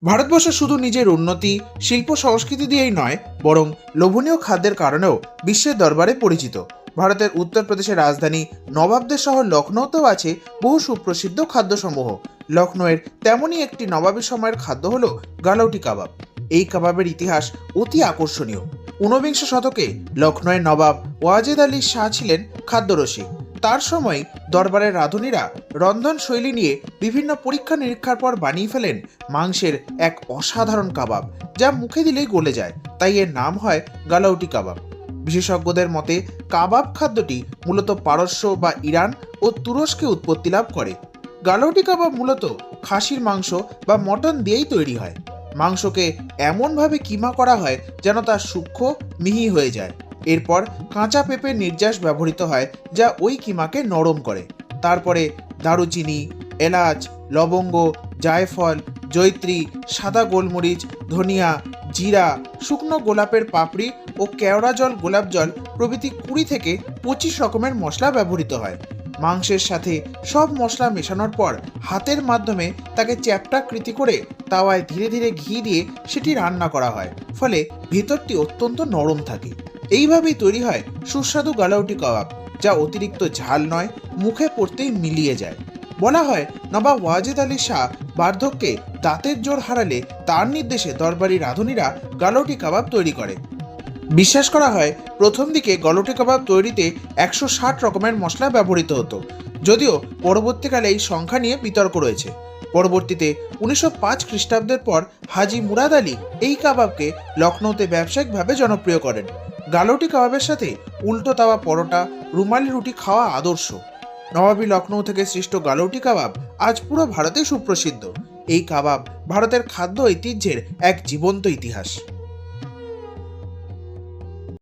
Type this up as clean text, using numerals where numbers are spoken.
ভারতবর্ষ শুধু নিজের উন্নতি, শিল্প সংস্কৃতি দিয়েই নয়, বরং লোভনীয় খাদ্যের কারণেও বিশ্বের দরবারে পরিচিত। ভারতের উত্তরপ্রদেশের রাজধানী নবাবদের শহর লখনৌতেও আছে বহু সুপ্রসিদ্ধ খাদ্যসমূহ। লখনৌয়ের তেমনই একটি নবাবী সময়ের খাদ্য হলো গালাউটি কাবাব। এই কাবাবের ইতিহাস অতি আকর্ষণীয়। ঊনবিংশ শতকে লখনৌয়ের নবাব ওয়াজেদ আলী শাহ ছিলেন খাদ্যরসিক। তার সময় দরবারের রাঁধুনিরা রন্ধনশৈলী নিয়ে বিভিন্ন পরীক্ষা নিরীক্ষার পর বানিয়ে ফেলেন মাংসের এক অসাধারণ কাবাব, যা মুখে দিলেই গলে যায়। তাই এর নাম হয় গালাউটি কাবাব। বিশেষজ্ঞদের মতে কাবাব খাদ্যটি মূলত পারস্য বা ইরান ও তুরস্কে উৎপত্তি লাভ করে। গালাউটি কাবাব মূলত খাসির মাংস বা মটন দিয়েই তৈরি হয়। মাংসকে এমনভাবে কিমা করা হয় যেন তা সূক্ষ্ম মিহি হয়ে যায়। এরপর কাঁচা পেঁপের নির্যাস ব্যবহৃত হয়, যা ওই কিমাকে নরম করে। তারপরে দারুচিনি, এলাচ, লবঙ্গ, জায়ফল, জয়ত্রী, সাদা গোলমরিচ, ধনিয়া, জিরা, শুকনো গোলাপের পাপড়ি ও কেওড়া জল, গোলাপ জল প্রভৃতি 20 থেকে 25 রকমের মশলা ব্যবহৃত হয়। মাংসের সাথে সব মশলা মেশানোর পর হাতের মাধ্যমে তাকে চ্যাপ্টাকৃতি করে তাওয়ায় ধীরে ধীরে ঘি দিয়ে সেটি রান্না করা হয়, ফলে ভেতরটি অত্যন্ত নরম থাকে। এইভাবেই তৈরি হয় সুস্বাদু গালাউটি কাবাব, যা অতিরিক্ত ঝাল নয়, মুখে পড়তেই মিলিয়ে যায়। বলা হয় নবাব ওয়াজেদ আলী শাহ বার্ধক্যে দাঁতের জোর হারালে তার নির্দেশে দরবারি রাঁধুনিরা গালাউটি কাবাব তৈরি করে। বিশ্বাস করা হয় প্রথম দিকে গালাউটি কাবাব তৈরিতে 160 রকমের মশলা ব্যবহৃত হতো, যদিও পরবর্তীকালে এই সংখ্যা নিয়ে বিতর্ক রয়েছে। পরবর্তীতে 1905 খ্রিস্টাব্দের পর হাজি মুরাদ আলী এই কাবাবকে লখনৌতে ব্যবসায়িকভাবে জনপ্রিয় করেন। গালাউটি কাবাবের সাথে উল্টো তাওয়া পরোটা, রুমালি রুটি খাওয়া আদর্শ। নবাবী লখনৌ থেকে সৃষ্ট গালাউটি কাবাব আজ পুরো ভারতে সুপ্রসিদ্ধ। এই কাবাব ভারতের খাদ্য ঐতিহ্যের এক জীবন্ত ইতিহাস।